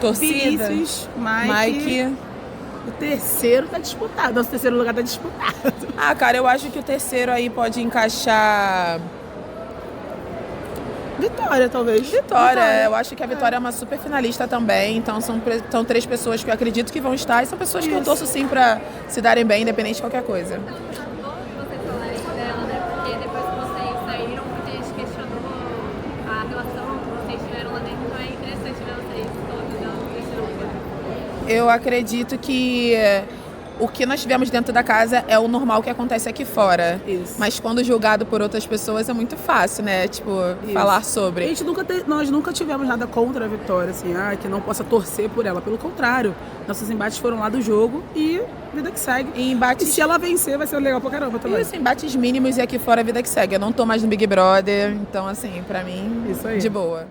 torcida. Vinícius, Mike. O terceiro tá disputado. Nosso terceiro lugar tá disputado. Ah, cara, eu acho que o terceiro aí pode encaixar... Vitória, talvez. Vitória. Eu acho que a Vitória é uma super finalista também. Então são 3 pessoas que eu acredito que vão estar. E são pessoas que eu torço sim pra se darem bem, independente de qualquer coisa. Vocês falarem dela, né? Porque depois que vocês saíram, muita gente questionou a relação que vocês tiveram lá dentro. Então é interessante ver vocês todos nesse lugar. Eu acredito que o que nós tivemos dentro da casa é o normal que acontece aqui fora. Isso. Mas quando julgado por outras pessoas é muito fácil, né? Tipo, falar sobre. Nós nunca tivemos nada contra a Vitória, assim, que não possa torcer por ela. Pelo contrário, nossos embates foram lá do jogo e vida que segue. E se ela vencer, vai ser legal pra caramba também. Isso, embates mínimos e aqui fora a vida que segue. Eu não tô mais no Big Brother, então assim, pra mim, Isso aí. de boa.